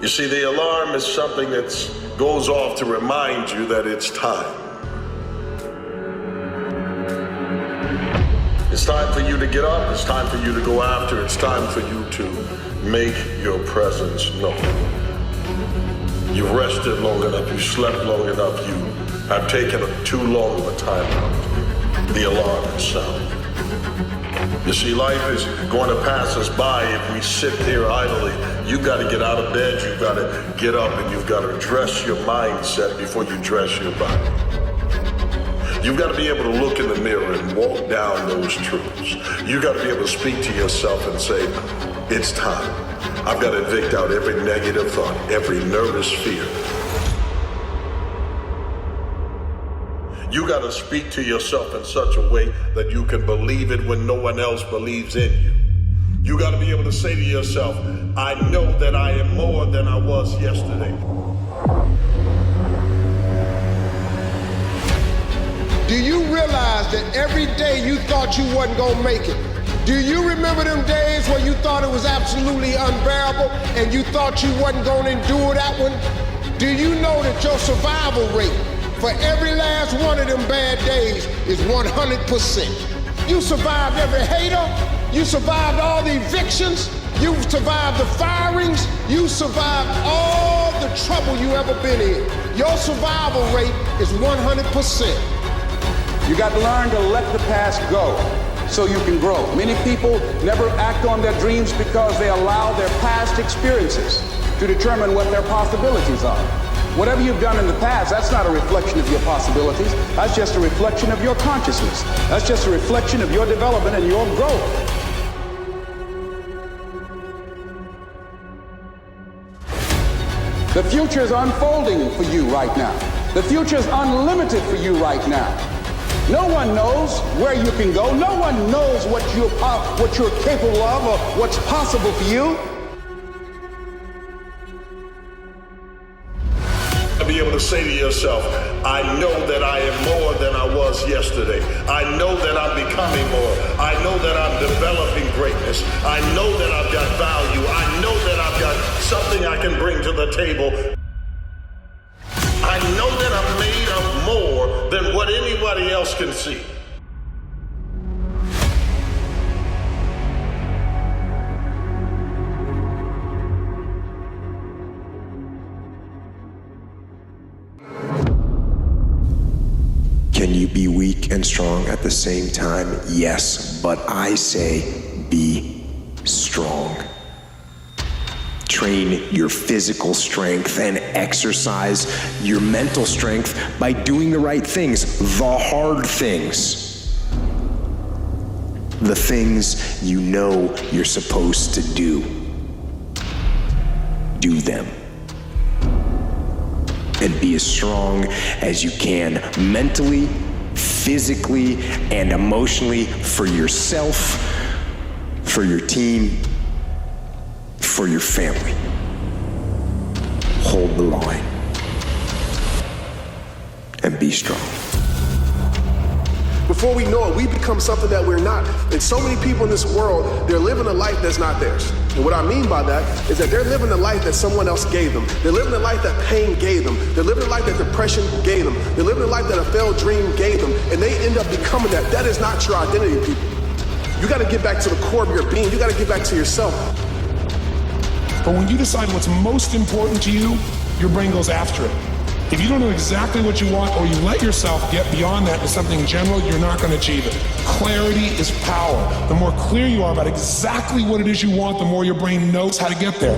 You see, the alarm is something that goes off to remind you that it's time. It's time for you to get up. It's time for you to go after. It's time for you to make your presence known. You've rested long enough. You slept long enough. You have taken too long of a time out. The alarm is sounding. You see, life is going to pass us by if we sit there idly. You've got to get out of bed. You've got to get up, and you've got to dress your mindset before you dress your body. You've got to be able to look in the mirror and walk down those truths. You've got to be able to speak to yourself and say, it's time. I've got to evict out every negative thought, every nervous fear. You got to speak to yourself in such a way that you can believe it when no one else believes in you. You got to be able to say to yourself, I know that I am more than I was yesterday. Do you realize that every day you thought you wasn't gonna make it? Do you remember them days where you thought it was absolutely unbearable and you thought you wasn't gonna endure that one? Do you know that your survival rate for every last one of them bad days is 100%? You survived every hater, you survived all the evictions, you survived the firings, you survived all the trouble you ever been in. Your survival rate is 100%. You got to learn to let the past go so you can grow. Many people never act on their dreams because they allow their past experiences to determine what their possibilities are. Whatever you've done in the past, that's not a reflection of your possibilities. That's just a reflection of your consciousness. That's just a reflection of your development and your growth. The future is unfolding for you right now. The future is unlimited for you right now. No one knows where you can go. No one knows what you're capable of or what's possible for you. To be able to say to yourself, I know that I am more than I was yesterday. I know that I'm becoming more. I know that I'm developing greatness. I know that I've got value. I know that I've got something I can bring to the table. I know that I'm made of more than what anybody else can see. Can you be weak and strong at the same time? Yes, but I say be strong. Train your physical strength and exercise your mental strength by doing the right things, the hard things. The things you know you're supposed to do. Do them. And be as strong as you can, mentally, physically, and emotionally, for yourself, for your team, for your family. Hold the line and be strong. Before we know it, we become something that we're not. And so many people in this world, they're living a life that's not theirs. And what I mean by that is that they're living a life that someone else gave them. They're living a life that pain gave them. They're living a life that depression gave them. They're living a life that a failed dream gave them. And they end up becoming that. That is not your identity, people. You got to get back to the core of your being. You got to get back to yourself. But when you decide what's most important to you, your brain goes after it. If you don't know exactly what you want, or you let yourself get beyond that to something general, you're not going to achieve it. Clarity is power. The more clear you are about exactly what it is you want, the more your brain knows how to get there.